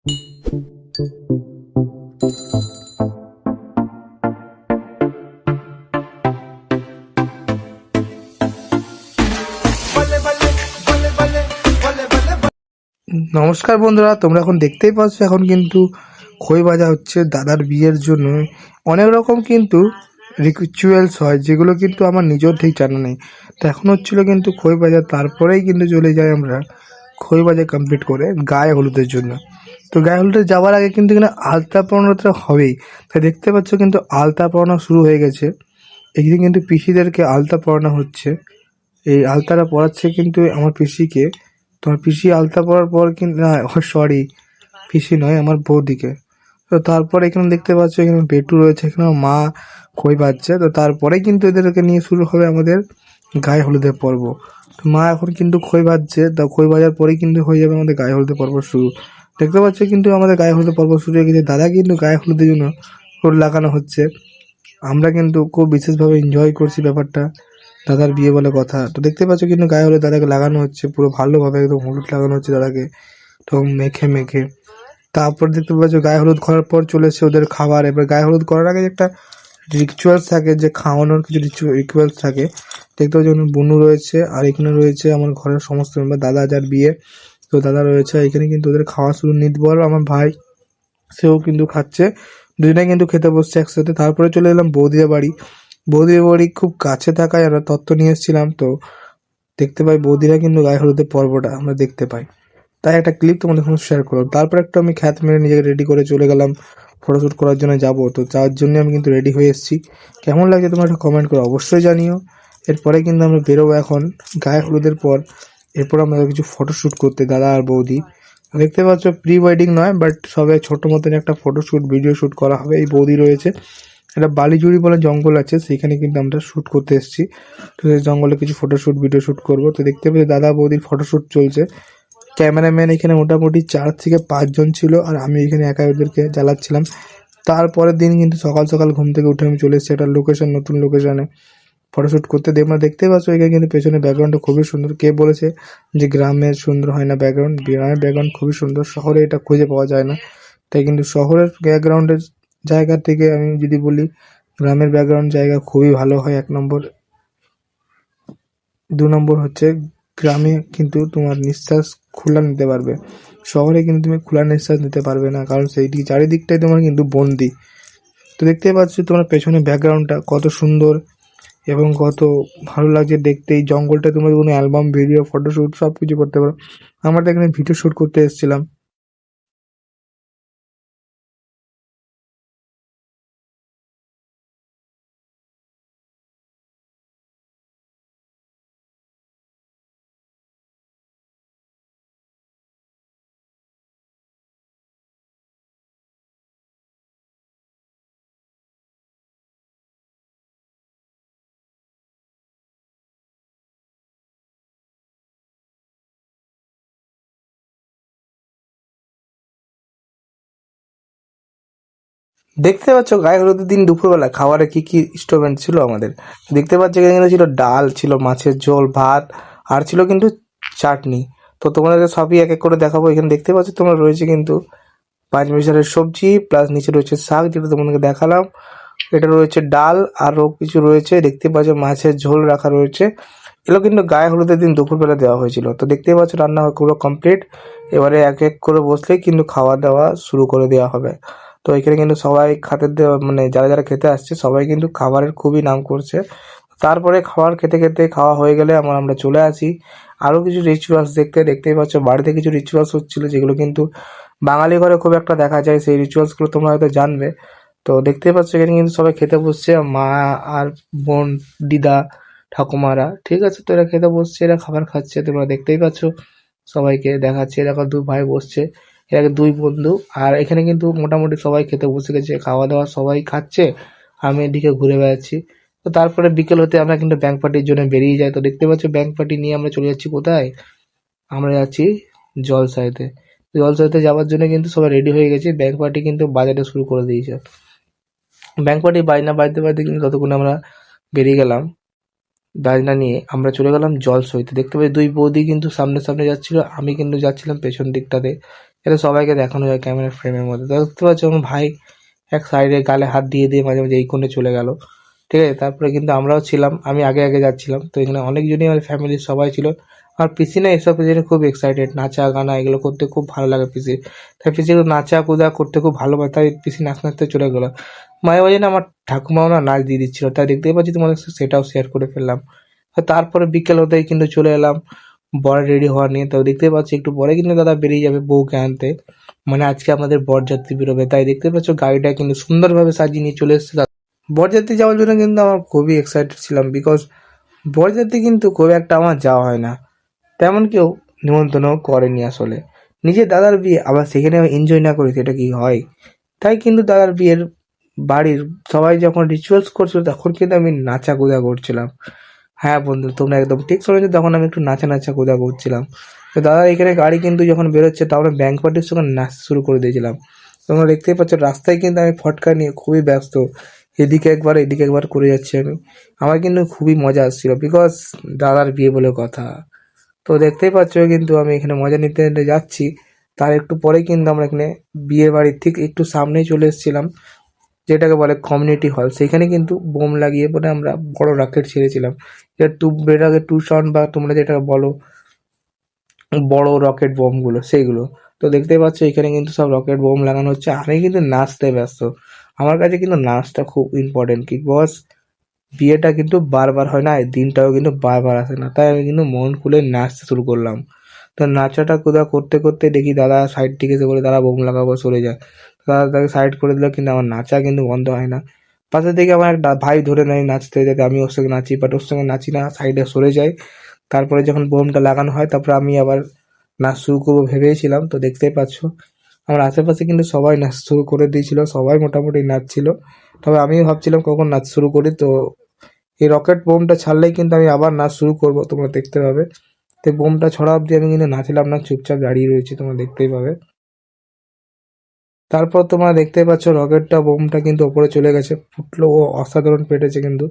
নমস্কার বন্ধুরা, তোমরা এখন দেখতেই পাচ্ছ এখন কিন্তু খই ভাজা হচ্ছে দাদার বিয়ের জন্য। অনেক রকম কিন্তু রিচুয়ালস হয় যেগুলো কিন্তু আমার নিজের ঠিক জানা নেই। তো এখন হচ্ছিল কিন্তু খই ভাজা, তারপরেই কিন্তু চলে যাই আমরা খই ভাজা কমপ্লিট করে গায়ে হলুদের জন্য। তো গায়ে হলুদে যাওয়ার আগে কিন্তু এখানে আলতা পরানোটা হবেই। তাই দেখতে পাচ্ছ কিন্তু আলতা পরানো শুরু হয়ে গেছে। এখানে কিন্তু পিসিদেরকে আলতা পরানো হচ্ছে। এই আলতাটা পরাচ্ছে কিন্তু আমার পিসিকে। তোমার পিসি আলতা পরার পর কিন্তু সরি, পিসি নয়, আমার বৌদিকে। তো তারপর এখানে দেখতে পাচ্ছ এখানে বেটু রয়েছে, এখানে আমার মা খই বাজছে। তো তারপরেই কিন্তু এদেরকে নিয়ে শুরু হবে আমাদের গায়ে হলুদের পর্ব। তো মা এখন কিন্তু খই বাজছে, তা খই বাজার পরেই কিন্তু হয়ে যাবে আমাদের গায়ে হলুদের পর্ব শুরু। দেখতে পাচ্ছ কিন্তু আমাদের গায়ে হলুদের পর্ব শুরু হয়ে গেছে। দাদা কিন্তু গায়ে হলুদের জন্য হলুদ লাগানো হচ্ছে। আমরা কিন্তু খুব বিশেষভাবে এনজয় করছি ব্যাপারটা, দাদার বিয়ে বলে কথা। তো দেখতে পাচ্ছ কিন্তু গায়ে হলুদ দাদাকে লাগানো হচ্ছে, পুরো ভালোভাবে একদম হলুদ লাগানো হচ্ছে দাদাকে, তো মেখে মেখে। তারপর দেখতে পাচ্ছ গায়ে হলুদ করার পর চলেছে ওদের খাবার। এবার গায়ে হলুদ করার আগে একটা রিচুয়ালস থাকে, যে খাওয়ানোর কিছু রিচুয়ালস থাকে। দেখতে পাচ্ছ বুনু রয়েছে, আর এখানে রয়েছে আমার ঘরের সমস্ত মেম্বার, দাদা যার বিয়ে, তো দাদা রয়েছে এখানে। কিন্তু ওদের খাওয়া শুরু, নির্ভর আমার ভাই সেও কিন্তু খাচ্ছে, দুজনেই কিন্তু খেতে বসছে একসাথে। তারপরে চলে এলাম বৌদির বাড়ি। বৌদির বাড়ি খুব কাছে থাকায় আমরা তত্ত্ব নিয়ে এসেছিলাম। তো দেখতে পাই বৌদিরা কিন্তু গায়ে হলুদের পর্বটা আমরা দেখতে পাই, তাই একটা ক্লিপ তোমাদের সঙ্গে শেয়ার করলাম। তারপর একটু আমি খ্যাত মেরে নিজেকে রেডি করে চলে গেলাম ফটোশ্যুট করার জন্য যাব। তো যাওয়ার জন্য আমি কিন্তু রেডি হয়ে এসেছি। কেমন লাগছে তোমরা একটা কমেন্ট করে অবশ্যই জানিও। এরপরে কিন্তু আমরা বেরোবো এখন গায়ে হলুদের পর। এরপর আমরা কিছু ফটোশ্যুট করতে, দাদা আর বৌদি। দেখতে পাচ্ছ প্রি ওয়েডিং নয়, বাট সবাই ছোট মতন একটা ফটোশ্যুট ভিডিও শ্যুট করা হবে। এই বৌদি রয়েছে, একটা বালিজুড়ি বলে জঙ্গল আছে, সেখানে কিন্তু আমরা শ্যুট করতে এসেছি। তো সেই জঙ্গলে কিছু ফটোশ্যুট ভিডিও শ্যুট করবো। তো দেখতে পাচ্ছি দাদা বৌদির ফটোশ্যুট চলছে। ক্যামেরাম্যান এখানে মোটামুটি 4 থেকে 5 জন ছিল, আর আমি এখানে একাই ওদেরকে জ্বালাচ্ছিলাম। তারপরের দিন কিন্তু সকাল সকাল ঘুম থেকে উঠে আমি চলে এসেছি একটা লোকেশন, নতুন লোকেশনে ফটোশ্যুট করতে। তোমরা দেখতে পাচ্ছ এখানে কিন্তু পেছনে ব্যাকগ্রাউন্ডটা খুবই সুন্দর। কে বলেছে যে গ্রামের সুন্দর হয় না ব্যাকগ্রাউন্ড? গ্রামের ব্যাকগ্রাউন্ড খুবই সুন্দর, শহরে এটা খুঁজে পাওয়া যায় না। তাই কিন্তু শহরের ব্যাকগ্রাউন্ডের জায়গা থেকে আমি যদি বলি, গ্রামের ব্যাকগ্রাউন্ড জায়গা খুবই ভালো হয় 1 নম্বর। 2 নম্বর হচ্ছে গ্রামে কিন্তু তোমার নিঃশ্বাস খোলা নিতে পারবে, শহরে কিন্তু তুমি খোলা নিঃশ্বাস নিতে পারবে না, কারণ সেইটি চারিদিকটাই তোমার কিন্তু বন্দি। তো দেখতে পাচ্ছ তোমার পেছনে ব্যাকগ্রাউন্ডটা কত সুন্দর এবং কত ভালো লাগছে দেখতে। এই জঙ্গলটা তোমরা কোনো অ্যালবাম, ভিডিও, ফটোশ্যুট সব কিছু করতে পারো। আমরা তো এখানে ভিডিও শ্যুট করতে এসেছিলাম। দেখতে পাচ্ছ গায়ে হলুদের দিন দুপুরবেলা খাবারে কি কি স্টোভেন্ট ছিল আমাদের। দেখতে পাচ্ছ এখানে ছিল ডাল, ছিল মাছের ঝোল, ভাত, আর ছিল কিন্তু চাটনি। তো তোমাদেরকে সবই এক এক করে দেখাবো। এখানে দেখতে পাচ্ছ তোমরা রয়েছে কিন্তু 5 মিশালের সবজি, প্লাস নিচে রয়েছে শাক, যেটা তোমাদেরকে দেখালাম। এটা রয়েছে ডাল, আরও কিছু রয়েছে। দেখতে পাচ্ছ মাছের ঝোল রাখা রয়েছে। এগুলো কিন্তু গায়ে হলুদের দিন দুপুরবেলা দেওয়া হয়েছিল। তো দেখতে পাচ্ছ রান্না পুরো কমপ্লিট। এবারে এক এক করে বসলেই কিন্তু খাওয়া দাওয়া শুরু করে দেওয়া হবে। তো এখানে কিন্তু সবাই খাতে দেওয়া, মানে যারা যারা খেতে আসছে সবাই কিন্তু খাবারের খুবই নাম করছে। তারপরে খাবার খেতে খেতে খাওয়া হয়ে গেলে আমরা চলে আসি আরও কিছু রিচুয়ালস দেখতে। দেখতেই পাচ্ছ বাড়িতে কিছু রিচুয়ালস হচ্ছিল, যেগুলো কিন্তু বাঙালি ঘরে খুব একটা দেখা যায়। সেই রিচুয়ালসগুলো তোমরা হয়তো জানবে। তো দেখতেই পাচ্ছ এখানে কিন্তু সবাই খেতে বসছে, মা আর বোন, দিদা, ঠাকুমারা, ঠিক আছে। তো এরা খেতে বসছে, এরা খাবার খাচ্ছে, তোমরা দেখতেই পাচ্ছ। সবাইকে দেখাচ্ছে, দেখো 2 ভাই বসছে, এরা 2 বন্ধু। আর এখানে কিন্তু মোটামুটি সবাই খেতে বসে গেছে, খাওয়া দাওয়া সবাই খাচ্ছে, আমি এদিকে ঘুরে বেড়াচ্ছি। তো তারপরে বিকেল হতে আমরা কিন্তু ব্যাংক পার্টির জন্য বেরিয়ে যাই। তো দেখতে পাচ্ছ ব্যাংক পার্টি নিয়ে আমরা চলে যাচ্ছি কোথায়? আমরা যাচ্ছি জলসাইতে। জলসাইতে যাওয়ার জন্য কিন্তু সবাই রেডি হয়ে গেছে। ব্যাংক পার্টি কিন্তু বাজাতে শুরু করে দিয়েছে। ব্যাংক পার্টি বাজনা বাজতে বাজতে কিন্তু ততক্ষণে আমরা বেরিয়ে গেলাম। বাজনা নিয়ে আমরা চলে গেলাম জলসইতে। দেখতে পাই 2 বৌদি কিন্তু সামনে সামনে যাচ্ছিল, আমি কিন্তু যাচ্ছিলাম পেছন দিকটাতে। এটা সবাইকে দেখানো যায় ক্যামেরার ফ্রেমের মধ্যে। তো দেখতে পাচ্ছ আমার ভাই এক সাইডে গালে হাত দিয়ে দিয়ে মাঝে মাঝে এই কোণে চলে গেল, ঠিক আছে। তারপরে কিন্তু আমরাও ছিলাম, আমি আগে আগে যাচ্ছিলাম, তো এখানে অনেকজনই আমার ফ্যামিলির সবাই ছিল। আর পিসি না এসব জন্য খুব এক্সাইটেড, নাচা গানা এগুলো করতে খুব ভালো লাগে পিসি। তাই পিসি নাচা কুদা করতে খুব ভালোবাসে, তাই পিসি নাচতে নাচতে চলে গেলো। মাঝে মাঝে না আমার ঠাকুমাও না নাচ দিয়ে দিচ্ছিল, তাই দেখতেই পাচ্ছি তোমাদের সাথে সেটাও শেয়ার করে ফেললাম। তো তারপরে বিকেল হতেই কিন্তু চলে এলাম বর রেডি হওয়া নিয়ে। তো দেখতে পাচ্ছি একটু পরে কিন্তু দাদা বেরিয়ে যাবে বউকে আনতে, মানে আজকে আমাদের বরযাত্রী বেরোবে। তাই দেখতে পাচ্ছ গাড়িটা কিন্তু সুন্দরভাবে সাজিয়ে নিয়ে চলে এসেছে। বরযাত্রী যাওয়ার জন্য কিন্তু আমার খুবই এক্সাইটেড ছিলাম, বিকজ বরযাত্রী কিন্তু খুব একটা আমার যাওয়া হয় না, তেমন কেউ নিমন্ত্রণ করেনি আসলে। নিজের দাদার বিয়ে আবার সেখানে এনজয় না করি সেটা কি হয়? তাই কিন্তু দাদার বিয়ের বাড়ির সবাই যখন রিচুয়ালস করছিল তখন কিন্তু আমি নাচা কুদা করছিলাম। হ্যাঁ বন্ধু, তোমরা একদম ঠিক শুনেছো, তখন আমি একটু নাচা নাচা কুদা করছিলাম। তো দাদা এখানে গাড়ি কিন্তু যখন বেরোচ্ছে তখন ব্যাংক পার্টির সঙ্গে নাচ শুরু করে দিয়েছিলাম। তোমরা দেখতেই পাচ্ছ রাস্তায় কিন্তু আমি ফটকা নিয়ে খুবই ব্যস্ত, এদিকে একবার এদিকে একবার করে যাচ্ছি আমি। আমার কিন্তু খুবই মজা আসছিল, বিকজ দাদার বিয়ে বলে কথা। তো দেখতেই পাচ্ছ কিন্তু আমি এখানে মজা নিতে নিতে যাচ্ছি। তার একটু পরে কিন্তু আমরা এখানে বিয়ে বাড়ির ঠিক একটু সামনেই চলে এসেছিলাম, যেটাকে বলে কমিউনিটি হল। সেখানে কিন্তু বোম লাগিয়ে পরে আমরা বড় রকেট ছেড়েছিলাম, যেটাকে টু সাউন্ড বা তোমরা যেটা বলো বড় রকেট বোমগুলো সেইগুলো। তো দেখতেই পাচ্ছ এখানে কিন্তু সব রকেট বোম লাগানো হচ্ছে, আমি কিন্তু নাচতে ব্যস্ত। আমার কাছে কিন্তু নাচটা খুব ইম্পর্টেন্ট, কি বস বিয়েটা কিন্তু বারবার হয় না, এই দিনটাও কিন্তু বারবার আসে না, তাই আমি কিন্তু মন খুলে নাচতে শুরু করলাম। তো নাচাটা কোদা করতে করতে দেখি দাদা সাইড থেকে এসে বলে দাদা বোম লাগাবো, সরে যায়। দাদা তাকে সাইড করে দিল, কিন্তু আমার নাচা কিন্তু বন্ধ হয় না। পাশে থেকে আমার একটা ভাই ধরে নেয় নাচতে, যাতে আমি ওর সঙ্গে নাচি, বাট ওর সঙ্গে নাচি না, সাইডে সরে যাই। তারপরে যখন বোমটা লাগানো হয় তারপরে আমি আবার নাচ শুরু করবো ভেবেছিলাম। তো দেখতেই পাচ্ছ আমার আশেপাশে কিন্তু সবাই নাচ শুরু করে দিয়েছিল, সবাই মোটামুটি নাচছিল। তবে আমি ভাবছিলাম কখন নাচ শুরু করি। তো এই রকেট বোমটা ছাড়লেই কিন্তু আমি আবার নাচ শুরু করব, তোমরা দেখতে পাবে। তো বোমটা ছড়া অবধি আমি কিন্তু নাচলাম না, চুপচাপ দাঁড়িয়ে রয়েছি, তোমরা দেখতেই পাবে। তারপর তোমরা দেখতেই পাচ্ছ রকেটটা বোমটা কিন্তু ওপরে চলে গেছে, ফুটলো ও অসাধারণ পেটেছে কিন্তু।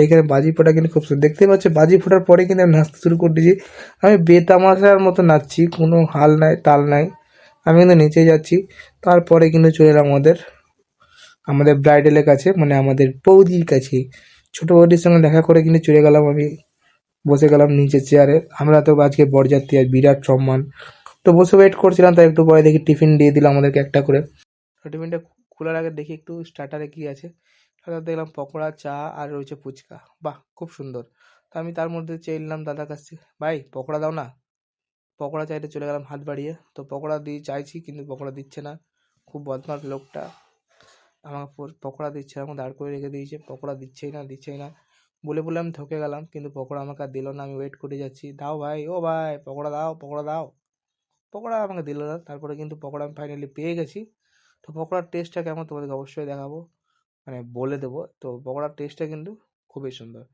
এইখানে বাজি ফোটা কিন্তু খুব সুন্দর দেখতে পাচ্ছ। বাজি ফোটার পরে কিন্তু আমি নাচতে শুরু করে দিয়েছি, আমি বেতামাশার মতো নাচছি, কোনো হাল নাই তাল নাই, আমি কিন্তু নিচে যাচ্ছি। তারপরে কিন্তু চলে এলাম আমাদের আমাদের ব্রাইডালের কাছে, মানে আমাদের বৌদির কাছে। ছোট বৌদির সঙ্গে দেখা করে কিন্তু চলে গেলাম আমি, বসে গেলাম নিচে চেয়ারে। আমরা তো আজকে বরযাত্রী, আর বিরাট সম্মান। তো বসে ওয়েট করছিলাম, তাই একটু পরে দেখি টিফিন দিয়ে দিল আমাদেরকে একটা করে। তো টিফিনটা খোলার আগে দেখি একটু স্টার্টারে কি আছে। স্টার্টার দেখলাম পকোড়া, চা আর রয়েছে ফুচকা। বাহ, খুব সুন্দর। তো আমি তার মধ্যে চেয়ে নিলাম দাদার কাছ থেকে, ভাই পকোড়া দাও না। পকোড়া চাইতে চলে গেলাম হাত বাড়িয়ে। তো পকোড়া দিয়ে চাইছি কিন্তু পকোড়া দিচ্ছে না, খুব বদমাশ লোকটা। আমাকে পকোড়া দিচ্ছে না, আমাকে দাঁড় করে রেখে দিয়েছে, পকোড়া দিচ্ছেই না বলে বলে আমি থকে গেলাম, কিন্তু পকোড়া আমাকে আর দিল না। আমি ওয়েট করে যাচ্ছি, দাও ভাই, ও ভাই পকোড়া দাও, পকোড়া দাও। পকোড়া আমাকে দিল না। তারপরে কিন্তু পকোড়া আমি ফাইনালি পেয়ে গেছি। তো পকোড়ার টেস্টটা কেমন তোমাদেরকে অবশ্যই দেখাবো, মানে বলে দেবো। তো পকোড়ার টেস্টটা কিন্তু খুবই সুন্দর।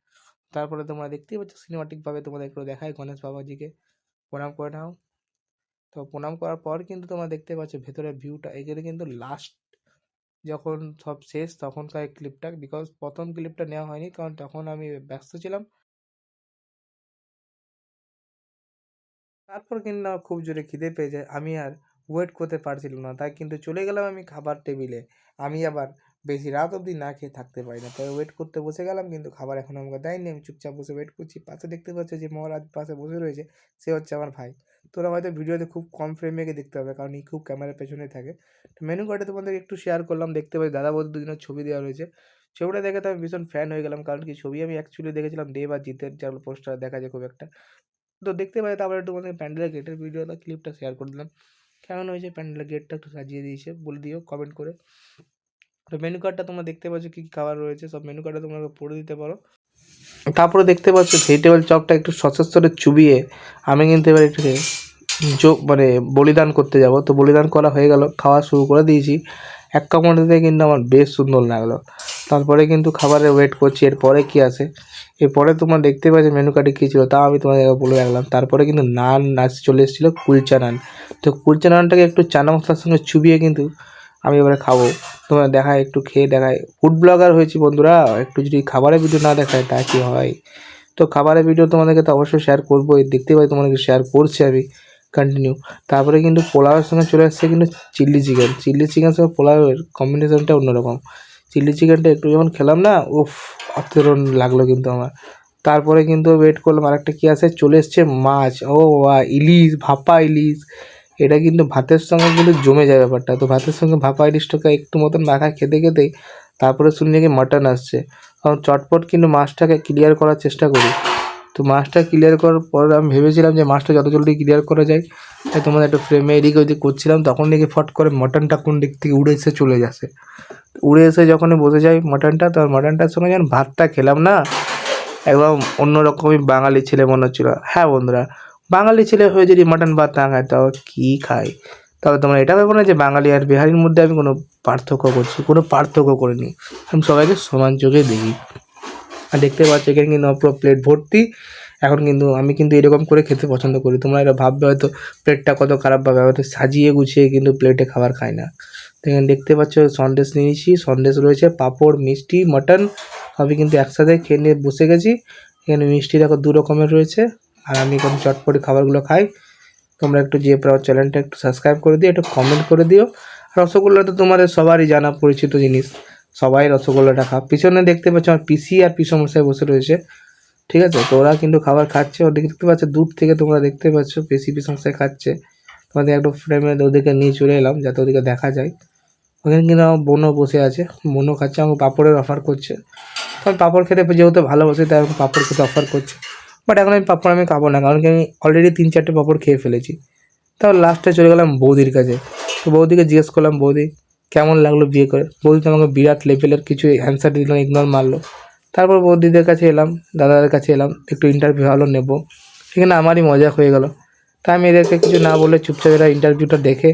তারপরে তোমরা দেখতেই পাচ্ছ সিনেমাটিকভাবে তোমাদের একটু দেখায়, গণেশ বাবাজিকে প্রণাম করে নাও। তো প্রণাম করার পর কিন্তু তোমরা দেখতে পাচ্ছ ভেতরের ভিউটা, এখানে কিন্তু লাস্ট যখন সব শেষ তখনকার ক্লিপটা, বিকজ প্রথম ক্লিপটা নেওয়া হয়নি কারণ তখন আমি ব্যস্ত ছিলাম। তারপর কিন্তু আমার খুব জোরে খিদে পেয়ে যায়, আমি আর ওয়েট করতে পারছিলাম না, তাই কিন্তু চলে গেলাম আমি খাবার টেবিলে। আমি আবার বেশি রাত অবধি না খেয়ে থাকতে পারি না, তাই ওয়েট করতে বসে গেলাম, কিন্তু খাবার এখন আমাকে দেয়নি। আমি চুপচাপ বসে ওয়েট করছি। পাশে দেখতে পাচ্ছ যে মহারাজ পাশে বসে রয়েছে, সে হচ্ছে আমার ভাই। তোরা হয়তো ভিডিওতে খুব কম ফ্রেমে দেখতে হবে, কারণ এই খুব ক্যামেরার পেছনে থাকে। তো মেনু কার্ডে তোমাদের একটু শেয়ার করলাম, দেখতে পাই দাদা বৌদি দুজনের ছবি দেওয়া রয়েছে। ছবিটা দেখে তো আমি ভীষণ ফ্যান হয়ে গেলাম, কারণ কি ছবি আমি অ্যাকচুয়ালি দেখেছিলাম দেব আর জিতের, যেগুলো পোস্টার দেখা যায় খুব একটা। তো দেখতে পাই তারপরে একটু তোমাদের প্যান্ডেলের গেটের ভিডিওটা ক্লিপটা শেয়ার করে দিলাম। কেমন হয়েছে প্যান্ডেলের গেটটা একটু সাজিয়ে দিয়েছে বলে দিও কমেন্ট করে। তো মেনু কার্ডটা তোমরা দেখতে পাচ্ছ কী কী খাবার রয়েছে, সব মেনু কার্ডে তোমরা পড়ে দিতে পারো। তারপরে দেখতে পাচ্ছ ভেজিটেবল চপটা একটু সশস্ত্রে চুবিয়ে আমি কিন্তু এবার একটু মানে বলিদান করতে যাব। তো বলিদান করা হয়ে গেল, খাওয়া শুরু করে দিয়েছি। এক কামড় দিতে কিন্তু আমার বেশ সুন্দর লাগলো। তারপরে কিন্তু খাবারের ওয়েট করছি এরপরে কী আসে। এরপরে তোমরা দেখতে পাচ্ছ মেনু কার্ডে কী ছিল তাও আমি তোমাদের বলে রাখলাম। তারপরে কিন্তু নান চলে এসেছিলো, কুলচা নান। তো কুলচা নানটাকে একটু চানা মশলার সঙ্গে চুবিয়ে কিন্তু আমি এবারে খাবো। তোমরা দেখায় একটু খেয়ে দেখায়, ফুড ব্লগার হয়েছি বন্ধুরা, একটু যদি খাবারের ভিডিও না দেখায় তা কি হয়। তো খাবারের ভিডিও তোমাদেরকে তো অবশ্যই শেয়ার করবো, দেখতে পাই তোমাদেরকে শেয়ার করছি আমি। কন্টিনিউ। তারপরে কিন্তু পোলাওয়ের সঙ্গে চলে আসছে কিন্তু চিলি চিকেন সঙ্গে পোলাওয়ের কম্বিনেশনটা অন্যরকম। চিলি চিকেনটা একটু যখন খেলাম না, উফ, অসাধারণ লাগলো কিন্তু আমার। তারপরে কিন্তু ওয়েট করলাম আরেকটা কী আসে, চলে এসছে মাছ, ও বাবা, ইলিশ, ভাপা ইলিশ। এটা কিন্তু ভাতের সঙ্গে কিন্তু জমে যায় ব্যাপারটা। তো ভাতের সঙ্গে ভাপা ইলিশটাকে একটু মতন মাখা খেতে খেতেই তারপরে শুনি নাকি মাটন আসছে। কারণ চটপট কিন্তু মাছটাকে ক্লিয়ার করার চেষ্টা করি। তো মাছটা ক্লিয়ার করার পর আমি ভেবেছিলাম যে মাছটা যত জলদি ক্লিয়ার করা যায়, তাই তোমাদের একটু ফ্রেমে এদিক ওদিক করছিলাম, তখন দেখি ফট করে মাটনটা কোন দিক থেকে উড়ে এসে চলে যাচ্ছে। উড়ে এসে যখনই বসে যায় মাটনটা, তো মাটনটার সঙ্গে যখন ভাতটা খেলাম না, একদম অন্য রকমই বাঙালি ছেলে মনে হচ্ছিলো। হ্যাঁ বন্ধুরা, বাঙালি ছেলে হয়ে যদি মাটন ভাত না খায় তাও কী খায়? তবে তোমরা এটা ভেবো না যে বাঙালি আর বিহারির মধ্যে আমি কোনো পার্থক্য করছি, কোনো পার্থক্য করিনি। আমি সবাইকে সমান চোখে দেখি। আর দেখতে পাচ্ছ এখানে কিন্তু পুরো প্লেট ভর্তি। এখন কিন্তু আমি কিন্তু এরকম করে খেতে পছন্দ করি। তোমরা এটা ভাববে হয়তো প্লেটটা কত খারাপ ভাবে, হয়তো সাজিয়ে গুছিয়ে কিন্তু প্লেটে খাবার খাই না। তো এখানে দেখতে পাচ্ছ সন্দেশ নিয়েছি, সন্দেশ রয়েছে, পাঁপড়, মিষ্টি, মাটন সবই কিন্তু একসাথে খেয়ে নিয়ে বসে গেছি। এখানে মিষ্টি দেখো 2 রকমের রয়েছে। আর আমি এখন চটপটি খাবারগুলো খাই। তোমরা একটু যে চ্যানেলটা একটু সাবস্ক্রাইব করে দিও, একটু কমেন্ট করে দিও। রসগোল্লা তো তোমাদের সবারই জানা পরিচিত জিনিস, সবাই রসগোল্লাটা খাও। পিছনে দেখতে পাচ্ছ আমার পিসি আর পিসমশাই বসে রয়েছে, ঠিক আছে? তো ওরা কিন্তু খাবার খাচ্ছে, ওদিকে দেখতে পাচ্ছ দূর থেকে, তোমরা দেখতে পাচ্ছ পিসি পিসমশাই খাচ্ছে। তোমাদের একটু ফ্রেমে ওদিকে নিয়ে চলে এলাম যাতে ওদিকে দেখা যায়। ওখানে কিন্তু আমার বোনও বসে আছে, বোনও খাচ্ছে, আমাকে পাঁপড়ের অফার করছে। তো আমি পাঁপড় খেতে যেহেতু ভালোবাসি তাই আমাকে পাঁপড় খেতে অফার করছে। বাট এখন আমি পাঁপড় আমি খাবো না, কারণ কি আমি অলরেডি 3-4টে পাঁপড় খেয়ে ফেলেছি। তাও লাস্টে চলে গেলাম বৌদির কাছে। তো বৌদিকে জিজ্ঞেস করলাম, বৌদি কেমন লাগলো বিয়ে করে? বৌদি তো আমাকে বিরাট লেভেলের কিছু অ্যান্সার দিল, ইগনোর মারলো। তারপর বৌদিদের কাছে এলাম, দাদাদের কাছে এলাম, একটু ইন্টারভিউ হলো নেবো। সেখানে আমারই মজা হয়ে গেল। তাই আমি এদেরকে কিছু না বলে চুপচাপ এরা ইন্টারভিউটা দেখে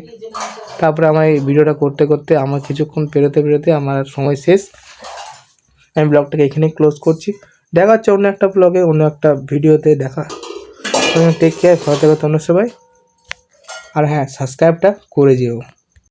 তারপরে আমার এই ভিডিওটা করতে করতে আমার কিছুক্ষণ পেরোতে আমার সময় শেষ। আমি ব্লগটাকে এখানেই ক্লোজ করছি। দেখা হচ্ছে অন্য একটা ব্লগে, অন্য একটা ভিডিওতে। দেখা টেক কেয়ার, ভালো থেকো তোমরা সবাই। আর হ্যাঁ, সাবস্ক্রাইবটা করে যেও।